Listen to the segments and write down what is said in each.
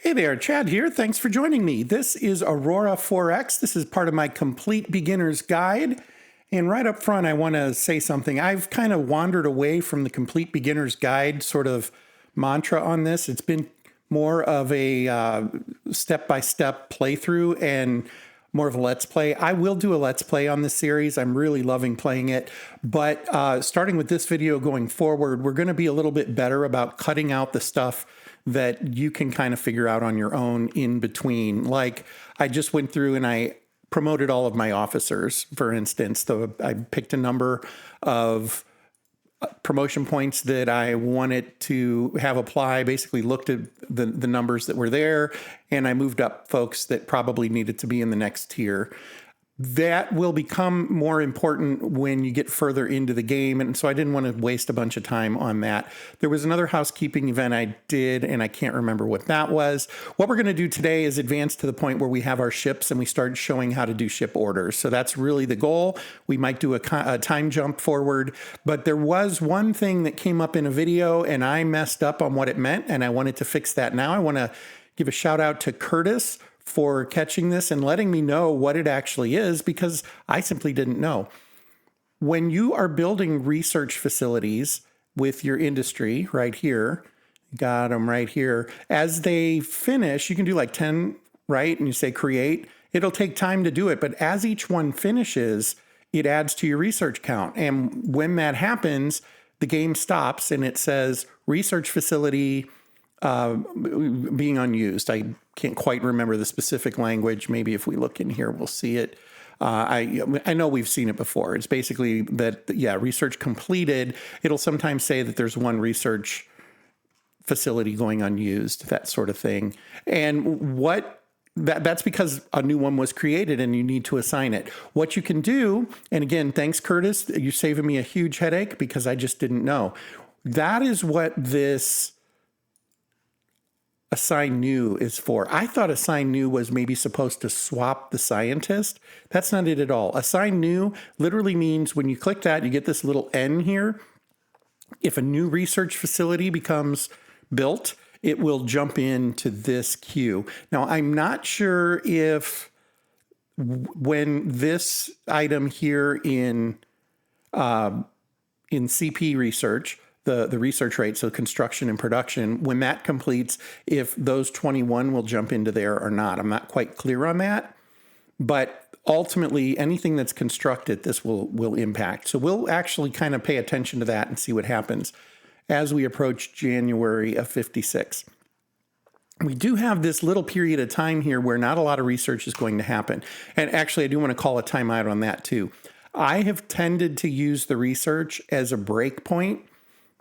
Hey there, Chad here. Thanks for joining me. This is Aurora 4X. This is part of my complete beginner's guide. And right up front, I want to say something. I've kind of wandered away from the complete beginner's guide sort of mantra on this. It's been more of a step-by-step playthrough and more of a let's play. I will do a let's play on this series. I'm really loving playing it. But starting with this video going forward, we're going to be a little bit better about cutting out the stuff that you can kind of figure out on your own in between. Like I just went through and I promoted all of my officers, for instance. I picked a number of promotion points that I wanted to have apply, basically looked at the numbers that were there, and I moved up folks that probably needed to be in the next tier. That will become more important when you get further into the game, and so I didn't want to waste a bunch of time on that. There was another housekeeping event I did, and I can't remember what that was. What we're going to do today is advance to the point where we have our ships and we start showing how to do ship orders. So that's really the goal. We might do a time jump forward, but there was one thing that came up in a video, and I messed up on what it meant, and I wanted to fix that now. I want to give a shout out to Curtis for catching this and letting me know what it actually is, because I simply didn't know. When you are building research facilities with your industry right here, got them right here, as they finish, you can do like 10, right? And you say create. It'll take time to do it, but as each one finishes, it adds to your research count. And when that happens, the game stops and it says research facility being unused. I can't quite remember the specific language. Maybe if we look in here, we'll see it. I know we've seen it before. It's basically that, research completed. It'll sometimes say that there's one research facility going unused, that sort of thing. And that's because a new one was created and you need to assign it. What you can do, and again, thanks, Curtis, you're saving me a huge headache because I just didn't know. That is what this assign new is for. I thought assign new was maybe supposed to swap the scientist. That's not it at all. Assign new literally means when you click that, you get this little N here. If a new research facility becomes built, it will jump into this queue. Now, I'm not sure if when this item here in CP research, the research rate, so construction and production, when that completes, if those 21 will jump into there or not. I'm not quite clear on that, but ultimately anything that's constructed, this will impact. So we'll actually kind of pay attention to that and see what happens as we approach January of 56. We do have this little period of time here where not a lot of research is going to happen. And actually, I do want to call a timeout on that too. I have tended to use the research as a break point.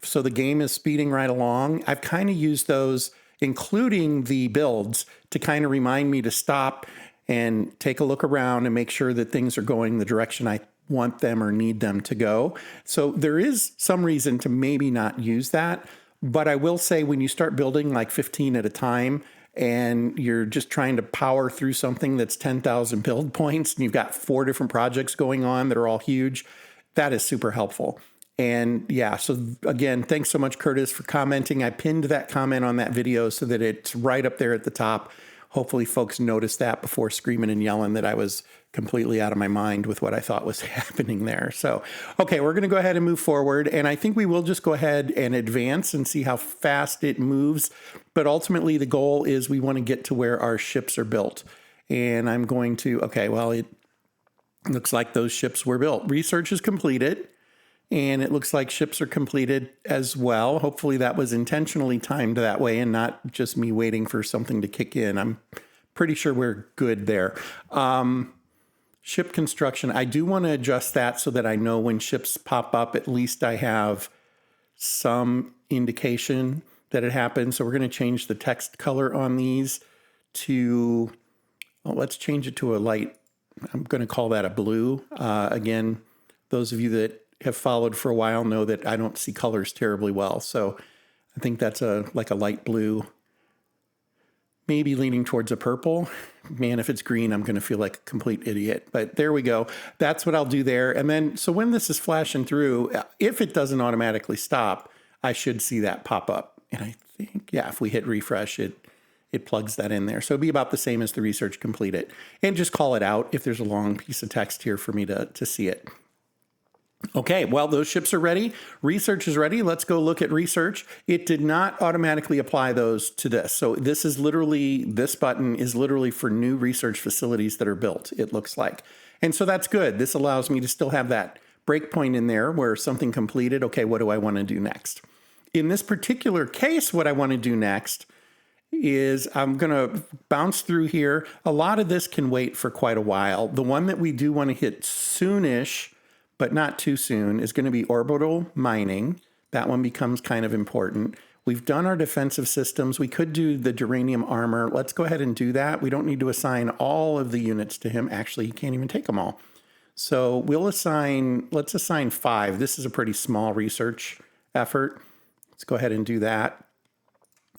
So the game is speeding right along. I've kind of used those, including the builds, to kind of remind me to stop and take a look around and make sure that things are going the direction I want them or need them to go. So there is some reason to maybe not use that. But I will say when you start building like 15 at a time and you're just trying to power through something that's 10,000 build points and you've got 4 different projects going on that are all huge, that is super helpful. And yeah, so again, thanks so much, Curtis, for commenting. I pinned that comment on that video so that it's right up there at the top. Hopefully folks noticed that before screaming and yelling that I was completely out of my mind with what I thought was happening there. So, okay, we're going to go ahead and move forward. And I think we will just go ahead and advance and see how fast it moves. But ultimately, the goal is we want to get to where our ships are built. And I'm going to, it looks like those ships were built. Research is completed. And it looks like ships are completed as well. Hopefully that was intentionally timed that way and not just me waiting for something to kick in. I'm pretty sure we're good there. Ship construction, I do want to adjust that so that I know when ships pop up, at least I have some indication that it happened. So we're going to change the text color on these to, let's change it to a light. I'm going to call that a blue. Again, those of you that have followed for a while know that I don't see colors terribly well. So I think that's like a light blue, maybe leaning towards a purple. Man, if it's green, I'm going to feel like a complete idiot. But there we go. That's what I'll do there. And then, so when this is flashing through, if it doesn't automatically stop, I should see that pop up. And I think, if we hit refresh, it it plugs that in there. So it'd be about the same as the research completed. And just call it out if there's a long piece of text here for me to see it. Okay, well, those ships are ready. Research is ready. Let's go look at research. It did not automatically apply those to this. So this button is literally for new research facilities that are built, it looks like. And so that's good. This allows me to still have that breakpoint in there where something completed. Okay, what do I want to do next? In this particular case, what I want to do next is I'm going to bounce through here. A lot of this can wait for quite a while. The one that we do want to hit soonish, but not too soon, is going to be orbital mining. That one becomes kind of important. We've done our defensive systems. We could do the duranium armor. Let's go ahead and do that. We don't need to assign all of the units to him. Actually, he can't even take them all. So let's assign 5. This is a pretty small research effort. Let's go ahead and do that.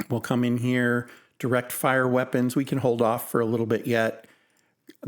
We'll come in here, direct fire weapons. We can hold off for a little bit yet.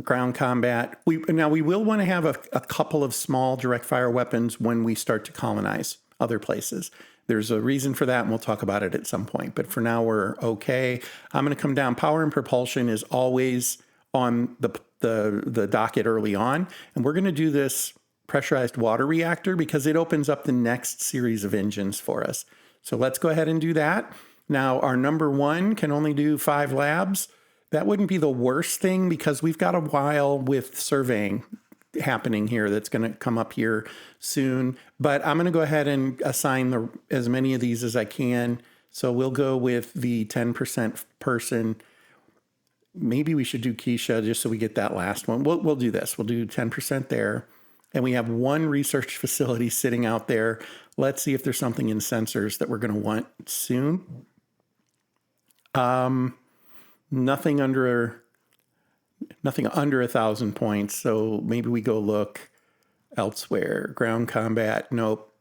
Ground combat. We will want to have a couple of small direct fire weapons when we start to colonize other places. There's a reason for that, and we'll talk about it at some point. But for now, we're okay. I'm going to come down. Power and propulsion is always on the docket early on. And we're going to do this pressurized water reactor because it opens up the next series of engines for us. So let's go ahead and do that. Now, our number 1 can only do 5 labs. That wouldn't be the worst thing because we've got a while with surveying happening here that's going to come up here soon. But I'm going to go ahead and assign as many of these as I can. So we'll go with the 10% person. Maybe we should do Keisha just so we get that last one. We'll do this. We'll do 10% there. And we have 1 research facility sitting out there. Let's see if there's something in sensors that we're going to want soon. Nothing under 1,000 points. So maybe we go look elsewhere. Ground combat. Nope.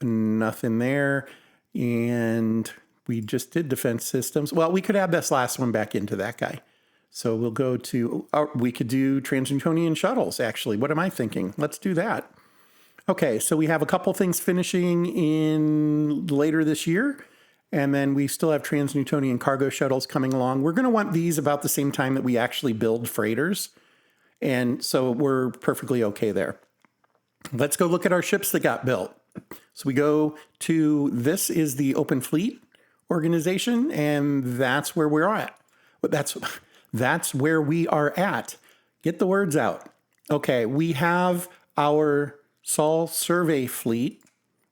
Nothing there. And we just did defense systems. Well, we could add this last one back into that guy. So we'll go to, we could do Transnewtonian shuttles, actually. What am I thinking? Let's do that. Okay, so we have a couple things finishing in later this year. And then we still have Transnewtonian cargo shuttles coming along. We're going to want these about the same time that we actually build freighters. And so we're perfectly okay there. Let's go look at our ships that got built. So we go to, this is the Open Fleet organization, and that's where we're at. That's where we are at. Get the words out. Okay, we have our Sol survey fleet,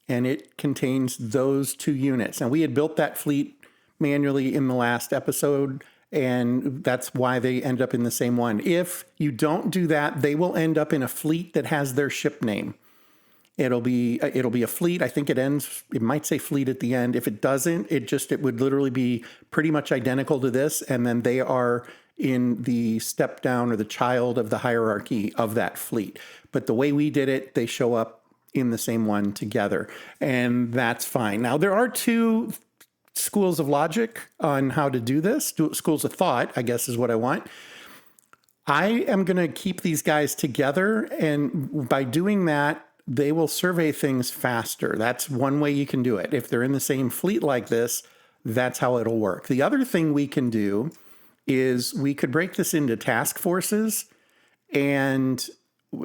and it contains those 2 units. Now, we had built that fleet manually in the last episode, and that's why they end up in the same one. If you don't do that, they will end up in a fleet that has their ship name. It'll be a fleet. I think it might say fleet at the end. If it doesn't, it would literally be pretty much identical to this, and then they are in the step down or the child of the hierarchy of that fleet. But the way we did it, they show up in the same one together, and that's fine. Now, there are 2 schools of logic on how to do this. Schools of thought, I guess, is what I want. I am going to keep these guys together, and by doing that, they will survey things faster. That's one way you can do it. If they're in the same fleet like this, that's how it'll work. The other thing we can do is we could break this into task forces and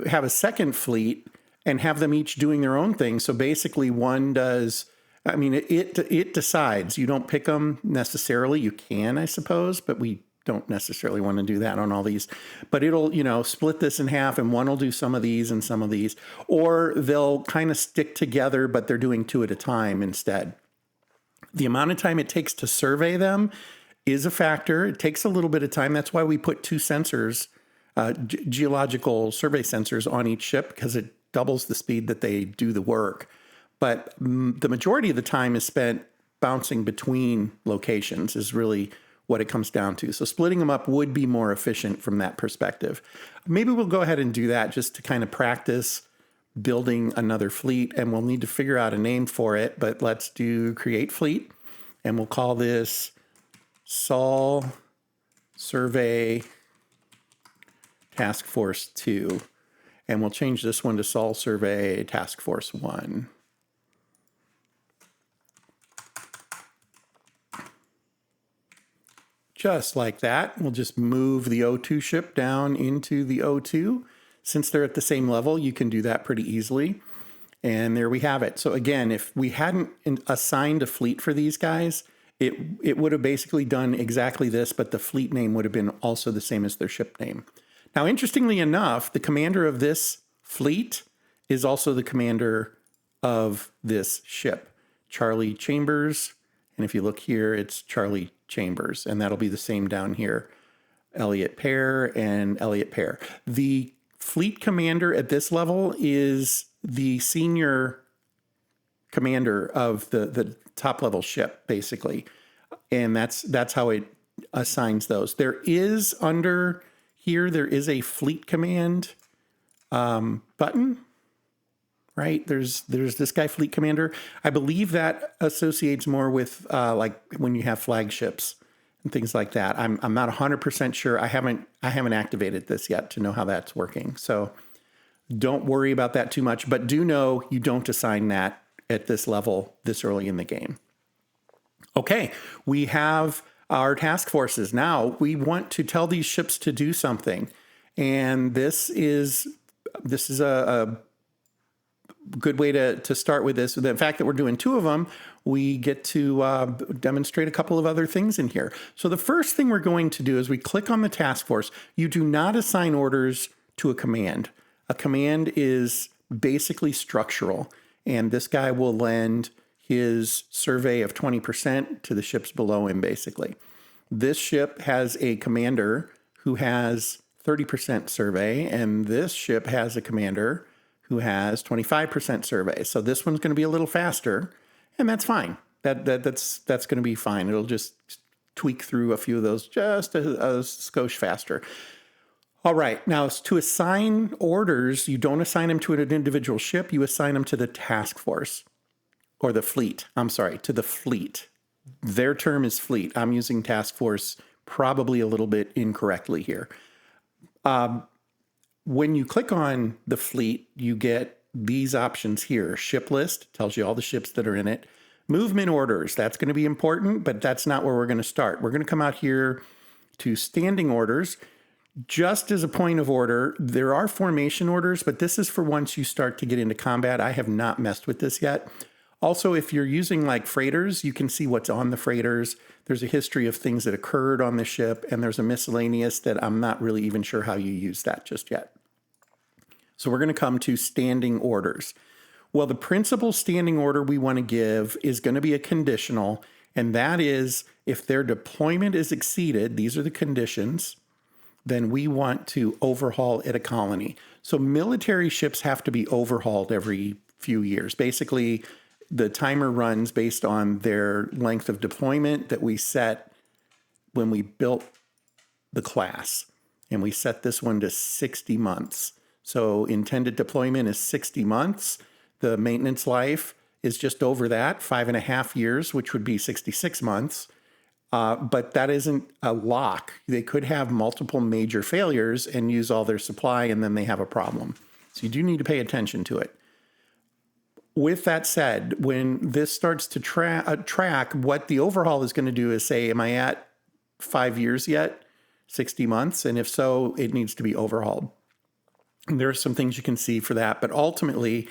have a second fleet and have them each doing their own thing. So basically one does, I mean, it decides. You don't pick them necessarily. You can, I suppose, but we don't necessarily want to do that on all these. But it'll, split this in half, and one will do some of these and some of these. Or they'll kind of stick together, but they're doing 2 at a time instead. The amount of time it takes to survey them is a factor. It takes a little bit of time. That's why we put 2 sensors, geological survey sensors on each ship, because it doubles the speed that they do the work. But the majority of the time is spent bouncing between locations is really what it comes down to. So splitting them up would be more efficient from that perspective. Maybe we'll go ahead and do that just to kind of practice building another fleet, and we'll need to figure out a name for it, but let's do create fleet, and we'll call this Sol Survey Task Force 2, and we'll change this one to Sol Survey Task Force 1. just like that. We'll just move the O2 ship down into the O2. Since they're at the same level, you can do that pretty easily. And there we have it. So again, if we hadn't assigned a fleet for these guys, it would have basically done exactly this, but the fleet name would have been also the same as their ship name. Now, interestingly enough, the commander of this fleet is also the commander of this ship, Charlie Chambers. And if you look here, it's Charlie Chambers, and that'll be the same down here, Elliot Pear and Elliot Pear. The fleet commander at this level is the senior commander of the top level ship, basically. And that's how it assigns those. There is under here, there is a fleet command button, right? There's this guy, fleet commander. I believe that associates more with like when you have flagships and things like that. I'm not 100% sure. I haven't activated this yet to know how that's working. So don't worry about that too much, but do know you don't assign that at this level this early in the game. Okay, we have our task forces. Now we want to tell these ships to do something. And this is a good way to start with this. The fact that we're doing 2 of them, we get to demonstrate a couple of other things in here. So the first thing we're going to do is we click on the task force. You do not assign orders to a command. A command is basically structural, and this guy will lend his survey of 20% to the ships below him, basically. This ship has a commander who has 30% survey, and this ship has a commander who has 25% survey. So this one's going to be a little faster, and that's fine. That's going to be fine. It'll just tweak through a few of those just a skosh faster. All right, now to assign orders, you don't assign them to an individual ship, you assign them to the task force, or the fleet. I'm sorry, to the fleet. Their term is fleet. I'm using task force probably a little bit incorrectly here. When you click on the fleet, you get these options here. Ship list tells you all the ships that are in it. Movement orders, that's going to be important, but that's not where we're going to start. We're going to come out here to standing orders. Just as a point of order, there are formation orders, but this is for once you start to get into combat. I have not messed with this yet. Also, if you're using like freighters, you can see what's on the freighters. There's a history of things that occurred on the ship, and there's a miscellaneous that I'm not really even sure how you use that just yet. So we're going to come to standing orders. Well, the principal standing order we want to give is going to be a conditional, and that is if their deployment is exceeded, these are the conditions, then we want to overhaul at a colony. So military ships have to be overhauled every few years. Basically, the timer runs based on their length of deployment that we set when we built the class. And we set this one to 60 months. So intended deployment is 60 months. The maintenance life is just over that, 5.5 years, which would be 66 months. But that isn't a lock. They could have multiple major failures and use all their supply, and then they have a problem. So you do need to pay attention to it. With that said, when this starts to track, what the overhaul is going to do is say, am I at 5 years yet? 60 months? And if so, it needs to be overhauled. And there are some things you can see for that. But ultimately,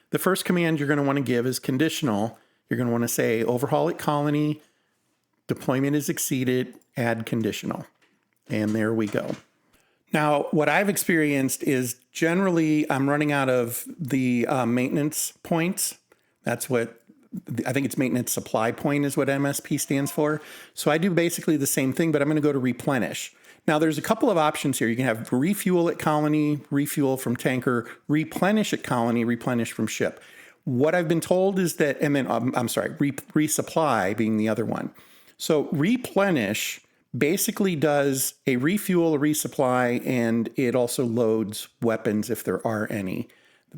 the first command you're going to want to give is conditional. You're going to want to say overhaul at colony, deployment is exceeded, add conditional. And there we go. Now, what I've experienced is generally I'm running out of the maintenance points. That's what, I think it's maintenance supply point is what MSP stands for. So I do basically the same thing, but I'm going to go to replenish. Now, there's a couple of options here. You can have refuel at colony, refuel from tanker, replenish at colony, replenish from ship. What I've been told is that, and then, resupply being the other one. So replenish basically does a refuel, a resupply, and it also loads weapons if there are any.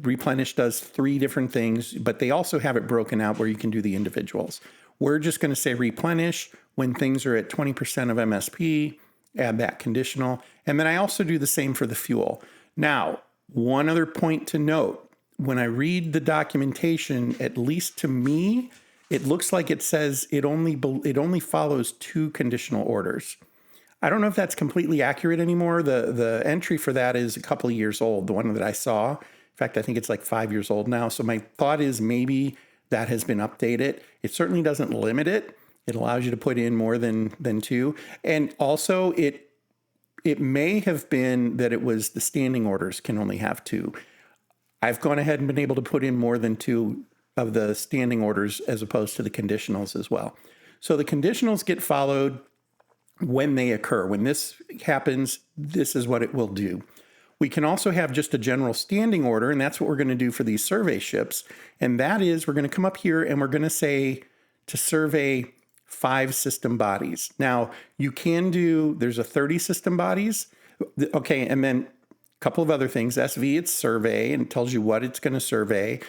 Replenish does 3 different things, but they also have it broken out where you can do the individuals. We're just going to say replenish when things are at 20% of MSP, add that conditional. And then I also do the same for the fuel. Now, one other point to note, when I read the documentation, at least to me, it looks like it says it only follows 2 conditional orders. I don't know if that's completely accurate anymore. The entry for that is a couple of years old, the one that I saw. In fact, I think it's like 5 years old now. So my thought is maybe that has been updated. It certainly doesn't limit it. It allows you to put in more than two. And also it may have been that it was the standing orders can only have two. I've gone ahead and been able to put in more than two of the standing orders as opposed to the conditionals as well. So the conditionals get followed when they occur. When this happens, this is what it will do. We can also have just a general standing order, and that's what we're going to do for these survey ships. And that is, we're going to come up here and we're going to say to survey 5 system bodies. Now, you can do, there's a 30 system bodies. Okay, and then a couple of other things. SV, it's survey, and it tells you what it's going to survey.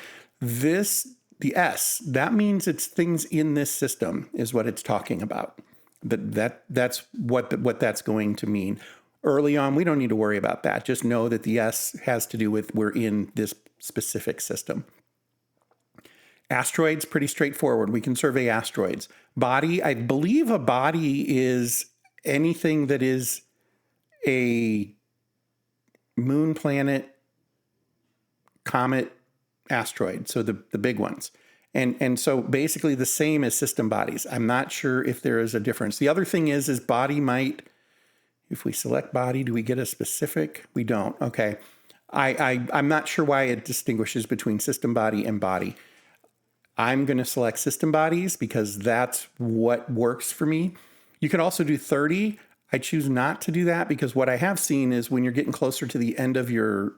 This, the S, that means it's things in this system is what it's talking about. That's what that's going to mean. Early on, we don't need to worry about that. Just know that the S has to do with we're in this specific system. Asteroids, pretty straightforward. We can survey asteroids. Body, I believe a body is anything that is a moon, planet, comet, asteroid. So the big ones. And so basically the same as system bodies. I'm not sure if there is a difference. The other thing is body might, if we select body, do we get a specific? We don't. Okay. I'm not sure why it distinguishes between system body and body. I'm going to select system bodies because that's what works for me. You can also do 30. I choose not to do that because what I have seen is when you're getting closer to the end of your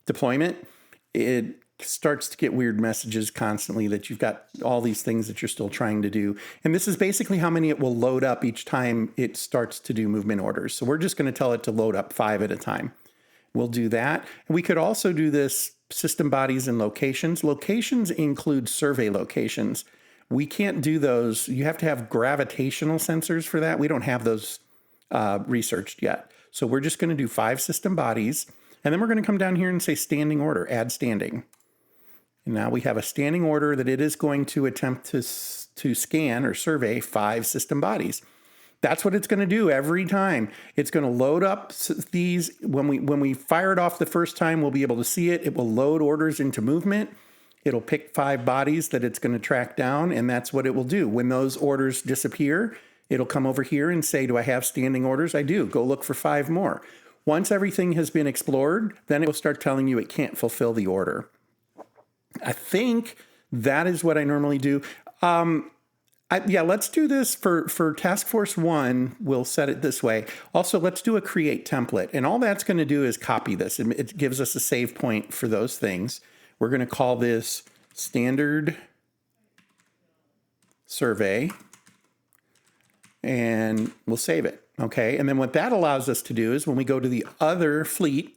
deployment, it starts to get weird messages constantly that you've got all these things that you're still trying to do. And this is basically how many it will load up each time it starts to do movement orders. So we're just going to tell it to load up 5 at a time. We'll do that. And we could also do this system bodies and locations. Locations include survey locations. We can't do those. You have to have gravitational sensors for that. We don't have those researched yet. So we're just going to do 5 system bodies. And then we're going to come down here and say standing order, add standing. And now we have a standing order that it is going to attempt to scan or survey 5 system bodies. That's what it's going to do every time. It's going to load up these. When we fire it off the first time, we'll be able to see it. It will load orders into movement. It'll pick 5 bodies that it's going to track down, and that's what it will do. When those orders disappear, it'll come over here and say, do I have standing orders? I do. Go look for 5 more. Once everything has been explored, then it will start telling you it can't fulfill the order. I think that is what I normally do. Let's do this for Task Force 1. We'll set it this way. Also, let's do a create template. And all that's going to do is copy this. It gives us a save point for those things. We're going to call this standard survey. And we'll save it. Okay, and then what that allows us to do is when we go to the other fleet,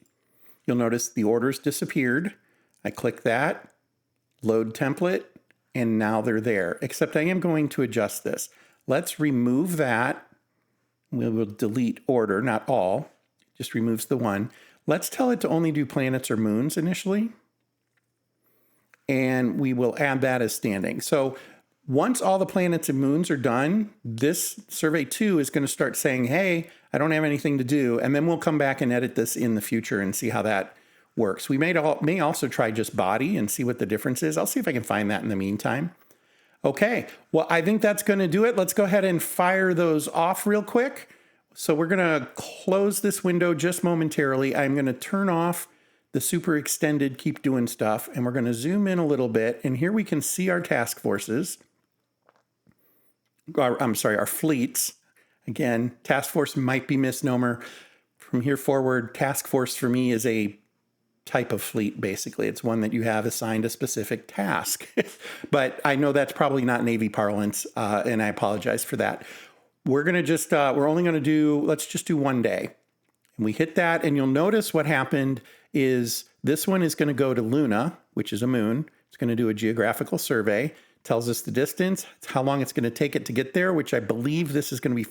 you'll notice the orders disappeared. I click that, load template, and now they're there. Except I am going to adjust this. Let's remove that. We will delete order, not all. Just removes the one. Let's tell it to only do planets or moons initially. And we will add that as standing. So once all the planets and moons are done, this survey 2 is going to start saying, hey, I don't have anything to do. And then we'll come back and edit this in the future and see how that works. We may also try just body and see what the difference is. I'll see if I can find that in the meantime. Okay, well, I think that's going to do it. Let's go ahead and fire those off real quick. So we're going to close this window just momentarily. I'm going to turn off the super extended keep doing stuff, and we're going to zoom in a little bit. And here we can see our task forces. Our fleets. Again, task force might be misnomer. From here forward, task force for me is a type of fleet, basically. It's one that you have assigned a specific task. But I know that's probably not Navy parlance, and I apologize for that. We're going to just, let's just do 1 day. And we hit that, and you'll notice what happened is this one is going to go to Luna, which is a moon. It's going to do a geographical survey. Tells us the distance, how long it's going to take it to get there, which I believe this is going to be,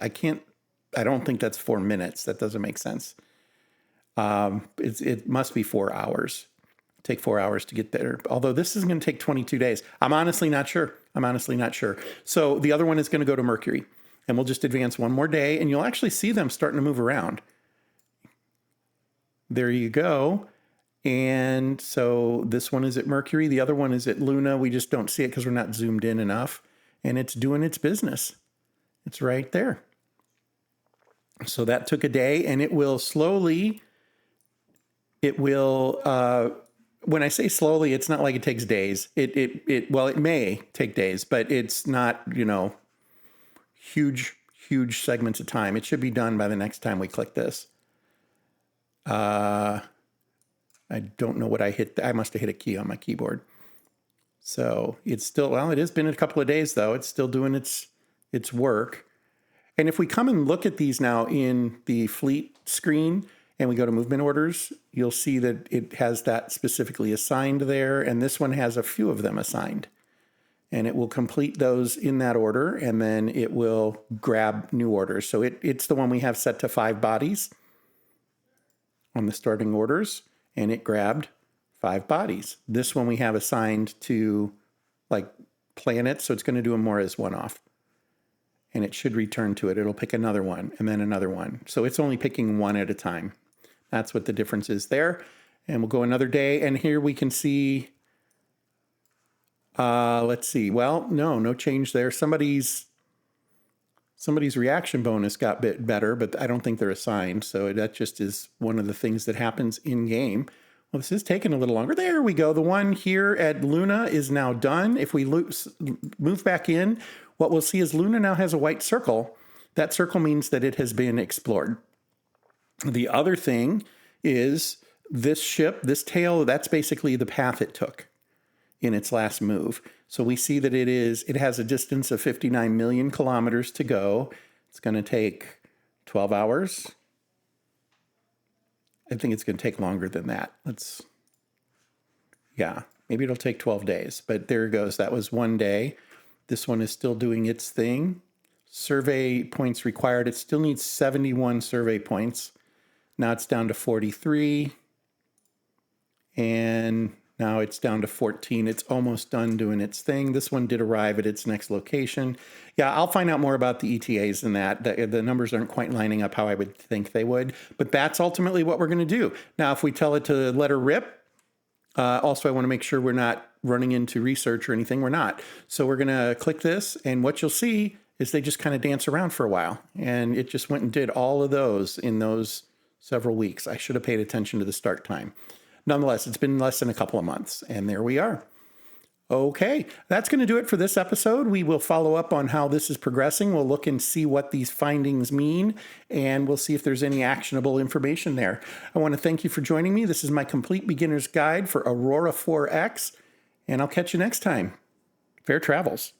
I don't think that's 4 minutes. That doesn't make sense. It must be 4 hours take 4 hours to get there. Although this is going to take 22 days. I'm honestly not sure. So the other one is going to go to Mercury, and we'll just advance one more day, and you'll actually see them starting to move around. There you go. And so this one is at Mercury. The other one is at Luna. We just don't see it because we're not zoomed in enough. And it's doing its business. It's right there. So that took a day, and it will slowly, when I say slowly, it's not like it takes days. It may take days, but it's not, huge segments of time. It should be done by the next time we click this. I don't know what I hit. I must have hit a key on my keyboard. So it's still, it has been a couple of days though. It's still doing its work. And if we come and look at these now in the fleet screen and we go to movement orders, you'll see that it has that specifically assigned there. And this one has a few of them assigned. And it will complete those in that order, and then it will grab new orders. So it's the one we have set to 5 bodies on the starting orders, and it grabbed 5 bodies. This one we have assigned to like planets, so it's going to do them more as one-off. And it should return to it. It'll pick another one and then another one. So it's only picking one at a time. That's what the difference is there. And we'll go another day, and here we can see, let's see. Well, no change there. Somebody's reaction bonus got a bit better, but I don't think they're assigned. So that just is one of the things that happens in game. Well, this is taking a little longer. There we go. The one here at Luna is now done. If we move back in, what we'll see is Luna now has a white circle. That circle means that it has been explored. The other thing is this ship, this tail, that's basically the path it took in its last move. So we see that it has a distance of 59 million kilometers to go. It's going to take 12 hours. I think it's going to take longer than that. Maybe it'll take 12 days, but there it goes. That was one day. This one is still doing its thing. Survey points required. It still needs 71 survey points. Now it's down to 43. And now it's down to 14. It's almost done doing its thing. This one did arrive at its next location. Yeah, I'll find out more about the ETAs and that. The numbers aren't quite lining up how I would think they would. But that's ultimately what we're going to do. Now, if we tell it to let her rip, also I want to make sure we're not running into research or anything. We're not. So we're going to click this, and what you'll see is they just kind of dance around for a while. And it just went and did all of those in those several weeks. I should have paid attention to the start time. Nonetheless, it's been less than a couple of months, and there we are. Okay, that's going to do it for this episode. We will follow up on how this is progressing. We'll look and see what these findings mean, and we'll see if there's any actionable information there. I want to thank you for joining me. This is my complete beginner's guide for Aurora 4X, and I'll catch you next time. Fair travels.